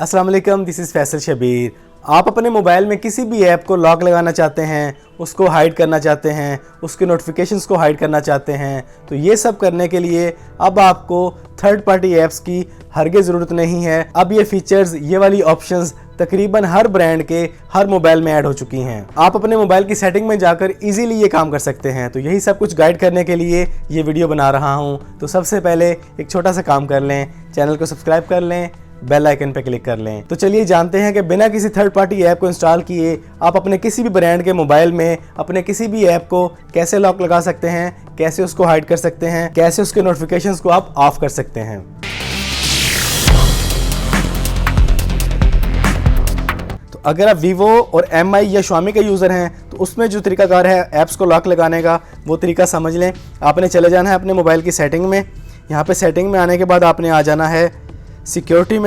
अस्सलाम वालेकुम, this is Faisal Shabir. आप अपने मोबाइल में किसी भी ऐप को लॉक लगाना चाहते हैं, उसको हाइड करना चाहते हैं, उसके नोटिफिकेशंस को हाइड करना चाहते हैं, तो ये सब करने के लिए अब आपको थर्ड पार्टी ऐप्स की हरगिज़ ज़रूरत नहीं है। अब ये फीचर्स, ये वाली ऑप्शंस तकरीबन हर ब्रांड के हर मोबाइल में ऐड हो चुकी हैं। आप अपने मोबाइल की सेटिंग में जाकर इजीली ये काम कर सकते हैं। तो यही सब कुछ गाइड करने के लिए ये वीडियो बना रहा हूँ। तो सबसे पहले एक छोटा सा काम कर लें, चैनल को सब्सक्राइब कर लें, बेल आइकन पे क्लिक कर लें। तो चलिए जानते हैं कि बिना किसी थर्ड पार्टी ऐप को इंस्टॉल किए आप अपने किसी भी ब्रांड के मोबाइल में अपने किसी भी ऐप को कैसे लॉक लगा सकते हैं, कैसे उसको हाइड कर सकते हैं, कैसे उसके नोटिफिकेशंस को आप ऑफ कर सकते हैं। तो अगर आप वीवो और MI या Xiaomi के यूज़र हैं तो उसमें जो तरीकाकार है ऐप्स को लॉक लगाने का, वो तरीका समझ लें। आपने चले जाना है अपने मोबाइल की सेटिंग में। यहाँ पे सेटिंग में आने के बाद आपने आ जाना है सिक्योरिटी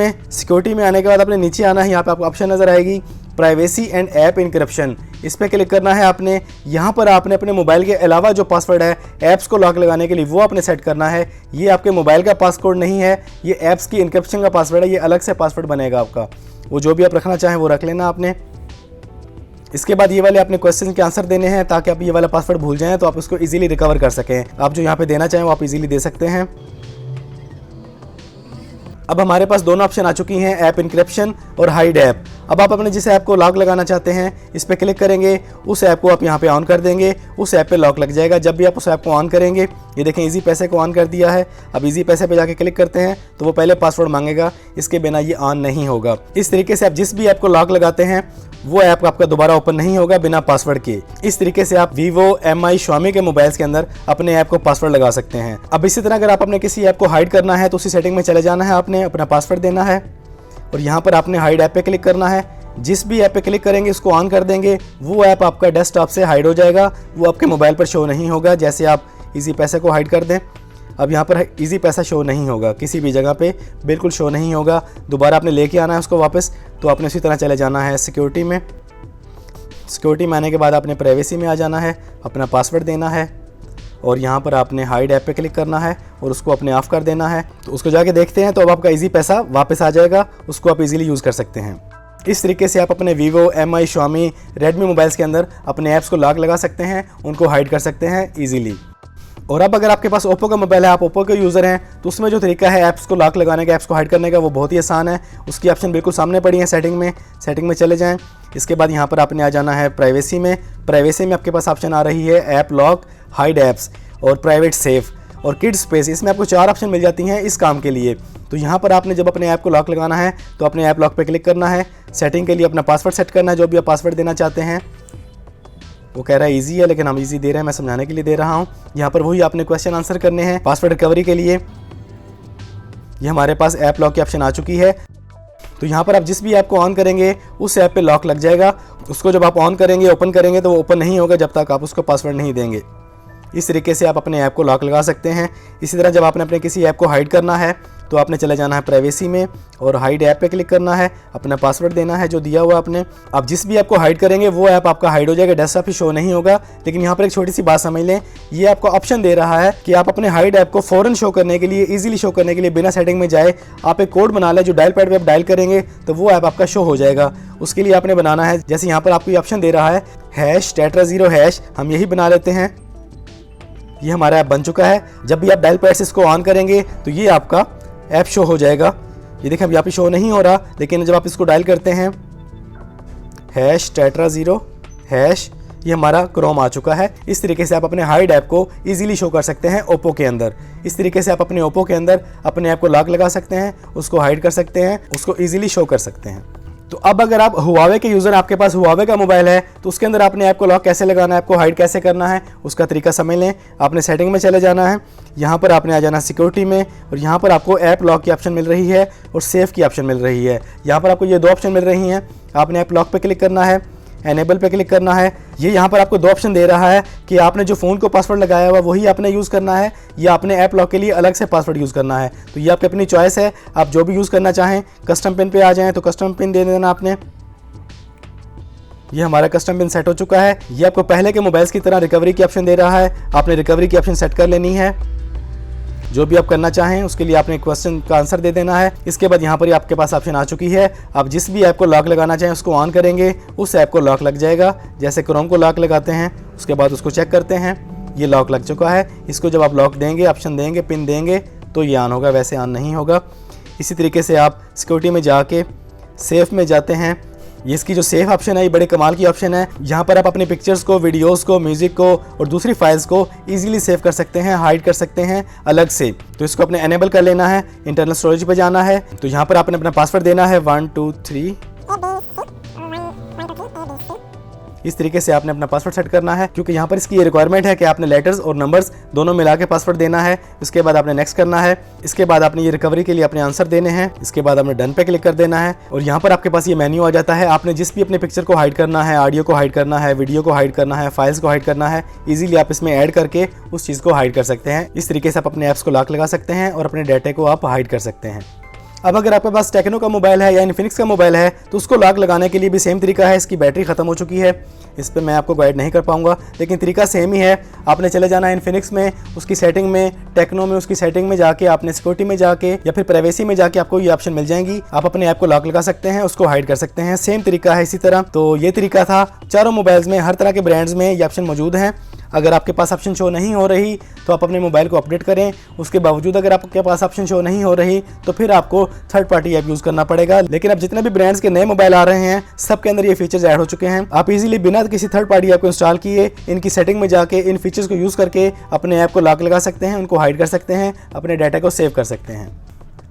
में आने के बाद आपने नीचे आना है। यहाँ पे आपको ऑप्शन नज़र आएगी प्राइवेसी एंड ऐप इनक्रिप्शन, इस पर क्लिक करना है आपने। यहाँ पर आपने अपने मोबाइल के अलावा जो पासवर्ड है ऐप्स को लॉक लगाने के लिए वो आपने सेट करना है। ये आपके मोबाइल का पासवर्ड नहीं है, ये ऐप्स की इनक्रिप्शन का पासवर्ड है। ये अलग से पासवर्ड बनेगा आपका, वो जो भी आप रखना चाहें वो रख लेना आपने। इसके बाद ये वाले अपने क्वेश्चन के आंसर देने हैं ताकि आप ये वाला पासवर्ड भूल जाएं तो आप उसको इजीली रिकवर कर सकें। आप जो यहाँ पे देना चाहें वो आप इजीली दे सकते हैं। अब हमारे पास दोनों ऑप्शन आ चुकी हैं, ऐप इनक्रिप्शन और हाइड ऐप। अब आप अपने जिस ऐप को लॉक लगाना चाहते हैं इस पर क्लिक करेंगे, उस ऐप को आप यहाँ पे ऑन कर देंगे, उस ऐप पे लॉक लग जाएगा। जब भी आप उस ऐप को ऑन करेंगे, ये देखें इजी पैसे को ऑन कर दिया है। अब इजी पैसे पे जाके क्लिक करते हैं तो वो पहले पासवर्ड मांगेगा, इसके बिना ये ऑन नहीं होगा। इस तरीके से आप जिस भी ऐप को लॉक लगाते हैं वो ऐप आपका दोबारा ओपन नहीं होगा बिना पासवर्ड के। इस तरीके से आप वीवो, MI, Xiaomi के मोबाइल्स के अंदर अपने ऐप को पासवर्ड लगा सकते हैं। अब इसी तरह अगर आप अपने किसी ऐप को हाइड करना है तो उसी सेटिंग में चले जाना है, आपने अपना पासवर्ड देना है और यहाँ पर आपने हाइड ऐप पे क्लिक करना है। जिस भी ऐप पे क्लिक करेंगे उसको ऑन कर देंगे, वो ऐप आपका डेस्कटॉप से हाइड हो जाएगा, वो आपके मोबाइल पर शो नहीं होगा। जैसे आप इजी पैसे को हाइड कर दें, अब यहाँ पर इजी पैसा शो नहीं होगा, किसी भी जगह पे बिल्कुल शो नहीं होगा। दोबारा आपने लेके आना है उसको वापस, तो आपने उसी तरह चले जाना है सिक्योरिटी में। सिक्योरिटी में आने के बाद आपने प्राइवेसी में आ जाना है, अपना पासवर्ड देना है और यहाँ पर आपने हाइड ऐप पे क्लिक करना है और उसको अपने ऑफ कर देना है। तो उसको जाके देखते हैं तो अब आपका इजी पैसा वापस आ जाएगा, उसको आप इजीली यूज़ कर सकते हैं। इस तरीके से आप अपने Vivo, MI, Xiaomi, Redmi mobiles के अंदर अपने ऐप्स को लॉक लगा सकते हैं, उनको हाइड कर सकते हैं ईजिली। और अब अगर आपके पास ओप्पो का मोबाइल है, आप ओप्पो के यूज़र हैं, तो उसमें जो तरीका है ऐप्स को लॉक लगाने का, ऐप्स को हाइड करने का, वो बहुत ही आसान है। उसकी ऑप्शन बिल्कुल सामने पड़ी है सेटिंग में चले जाएं। इसके बाद यहाँ पर आपने आ जाना है प्राइवेसी में आपके पास ऑप्शन आ रही है ऐप लॉक, हाइड ऐप्स और प्राइवेट सेफ और किड स्पेस। इसमें आपको 4 ऑप्शन मिल जाती हैं इस काम के लिए। तो यहाँ पर आपने जब अपने ऐप को लॉक लगाना है तो अपने ऐप लॉक पे क्लिक करना है। सेटिंग के लिए अपना पासवर्ड सेट करना है, जो भी आप पासवर्ड देना चाहते हैं। वो कह रहा है इजी है, लेकिन हम इजी दे रहे हैं, मैं समझाने के लिए दे रहा हूँ। यहाँ पर वही आपने क्वेश्चन आंसर करने हैं पासवर्ड रिकवरी के लिए। ये हमारे पास ऐप लॉक की ऑप्शन आ चुकी है। तो यहाँ पर आप जिस भी ऐप को ऑन करेंगे उस ऐप पे लॉक लग जाएगा। उसको जब आप ऑन करेंगे, ओपन करेंगे तो वो ओपन नहीं होगा जब तक आप उसको पासवर्ड नहीं देंगे। इस तरीके से आप अपने ऐप को लॉक लगा सकते हैं। इसी तरह जब आपने अपने किसी ऐप को हाइड करना है तो आपने चले जाना है प्राइवेसी में और हाइड ऐप पे क्लिक करना है, अपना पासवर्ड देना है जो दिया हुआ आपने। आप जिस भी ऐप को हाइड करेंगे वो ऐप आपका हाइड हो जाएगा, डेस्कटॉप पे शो नहीं होगा। लेकिन यहाँ पर एक छोटी सी बात समझ लें, ये आपको ऑप्शन दे रहा है कि आप अपने हाइड ऐप को फ़ौरन शो करने के लिए, ईजिली शो करने के लिए बिना सेटिंग में जाए आप एक कोड बना लें, जो डायल पैड पर आप डायल करेंगे तो वो ऐप आपका शो हो जाएगा। उसके लिए आपने बनाना है, जैसे यहाँ पर आपको ऑप्शन दे रहा है #Tetra0#, हम यही बना लेते हैं। ये हमारा ऐप बन चुका है। जब भी आप डायल पैड से इसको ऑन करेंगे तो ये आपका ऐप शो हो जाएगा। ये देखें अब यहाँ पे शो नहीं हो रहा, लेकिन जब आप इसको डायल करते हैं #Tetra0#, ये हमारा क्रोम आ चुका है। इस तरीके से आप अपने हाइड ऐप को इजीली शो कर सकते हैं ओप्पो के अंदर। इस तरीके से आप अपने ओप्पो के अंदर अपने ऐप को लॉक लगा सकते हैं, उसको हाइड कर सकते हैं, उसको इजीली शो कर सकते हैं। तो अब अगर आप हुआवे के यूज़र, आपके पास हुआवे का मोबाइल है, तो उसके अंदर आपने ऐप को लॉक कैसे लगाना है, ऐप को हाइड कैसे करना है, उसका तरीका समझ लें। आपने सेटिंग में चले जाना है, यहाँ पर आपने आ जाना सिक्योरिटी में और यहाँ पर आपको ऐप लॉक की ऑप्शन मिल रही है और सेफ की ऑप्शन मिल रही है। यहाँ पर आपको ये 2 ऑप्शन मिल रही हैं। आपने ऐप लॉक पे क्लिक करना है, एनेबल पे क्लिक करना है। ये यहाँ पर आपको 2 ऑप्शन दे रहा है कि आपने जो फ़ोन को पासवर्ड लगाया हुआ वही आपने यूज़ करना है या आपने ऐप लॉक के लिए अलग से पासवर्ड यूज़ करना है। तो ये आपकी अपनी चॉइस है, आप जो भी यूज़ करना चाहें। कस्टम पिन पे आ जाएँ तो कस्टम पिन दे देना आपने। ये हमारा कस्टम पिन सेट हो चुका है। ये आपको पहले के मोबाइल्स की तरह रिकवरी की ऑप्शन दे रहा है, आपने रिकवरी की ऑप्शन सेट कर लेनी है। जो भी आप करना चाहें उसके लिए आपने क्वेश्चन का आंसर दे देना है। इसके बाद यहाँ पर आपके पास ऑप्शन आ चुकी है, आप जिस भी ऐप को लॉक लगाना चाहें उसको ऑन करेंगे, उस ऐप को लॉक लग जाएगा। जैसे क्रोम को लॉक लगाते हैं, उसके बाद उसको चेक करते हैं, ये लॉक लग चुका है। इसको जब आप लॉक देंगे, ऑप्शन देंगे, पिन देंगे तो ये ऑन होगा, वैसे ऑन नहीं होगा। इसी तरीके से आप सिक्योरिटी में जाके सेफ में जाते हैं। ये इसकी जो सेफ ऑप्शन है ये बड़े कमाल की ऑप्शन है। यहाँ पर आप अपनी पिक्चर्स को, वीडियोस को, म्यूजिक को और दूसरी फाइल्स को इजीली सेव कर सकते हैं, हाइड कर सकते हैं अलग से। तो इसको अपने एनेबल कर लेना है, इंटरनल स्टोरेज पे जाना है। तो यहाँ पर आपने अपना पासवर्ड देना है 1 2 3। इस तरीके से आपने अपना पासवर्ड सेट करना है, क्योंकि यहाँ पर इसकी ये रिक्वायरमेंट है कि आपने लेटर्स और नंबर्स दोनों मिला के पासवर्ड देना है। इसके बाद आपने नेक्स्ट करना है। इसके बाद आपने ये रिकवरी के लिए अपने आंसर देने हैं। इसके बाद आपने डन पे क्लिक कर देना है और यहाँ पर आपके पास ये मेन्यू आ जाता है। आपने जिस भी अपने पिक्चर को हाइड करना है, ऑडियो को हाइड करना है, वीडियो को हाइड करना है, फाइल्स को हाइड करना है, इजीली आप इसमें ऐड करके उस चीज़ को हाइड कर सकते हैं। इस तरीके से आप अपने ऐप्स को लॉक लगा सकते हैं और अपने डाटा को आप हाइड कर सकते हैं। अब अगर आपके पास टेक्नो का मोबाइल है या इन्फिनिक्स का मोबाइल है तो उसको लॉक लगाने के लिए भी सेम तरीका है। इसकी बैटरी ख़त्म हो चुकी है, इस पर मैं आपको गाइड नहीं कर पाऊंगा, लेकिन तरीका सेम ही है। आपने चले जाना है इन्फिनिक्स में, उसकी सेटिंग में, टेक्नो में उसकी सेटिंग में जाके आपने सिक्योरिटी में जाके या फिर प्राइवेसी में जाके आपको ये ऑप्शन मिल जाएंगी। आप अपने ऐप को लॉक लगा सकते हैं, उसको हाइड कर सकते हैं। सेम तरीका है इसी तरह। तो ये तरीका था। चारों मोबाइल्स में, हर तरह के ब्रांड्स में ये ऑप्शन मौजूद हैं। अगर आपके पास ऑप्शन शो नहीं हो रही तो आप अपने मोबाइल को अपडेट करें। उसके बावजूद अगर आपके पास ऑप्शन शो नहीं हो रही तो फिर आपको थर्ड पार्टी ऐप यूज़ करना पड़ेगा। लेकिन अब जितने भी ब्रांड्स के नए मोबाइल आ रहे हैं सबके अंदर ये फीचर्स ऐड हो चुके हैं। आप इजीली बिना किसी थर्ड पार्टी ऐप को इंस्टॉल किए इनकी सेटिंग में जाके इन फीचर्स को यूज़ करके अपने ऐप को लॉक लगा सकते हैं, उनको हाइड कर सकते हैं, अपने डाटा को सेव कर सकते हैं।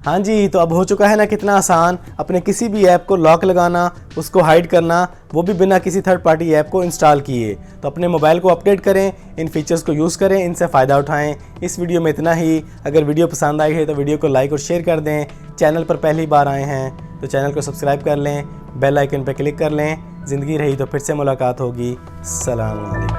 हाँ जी, तो अब हो चुका है ना कितना आसान अपने किसी भी ऐप को लॉक लगाना, उसको हाइड करना, वो भी बिना किसी थर्ड पार्टी ऐप को इंस्टॉल किए। तो अपने मोबाइल को अपडेट करें, इन फीचर्स को यूज़ करें, इनसे फ़ायदा उठाएं। इस वीडियो में इतना ही। अगर वीडियो पसंद आई है तो वीडियो को लाइक और शेयर कर दें। चैनल पर पहली बार आए हैं तो चैनल को सब्सक्राइब कर लें, बेल आइकन पर क्लिक कर लें। ज़िंदगी रही तो फिर से मुलाकात होगी। सलाम अलैकुम।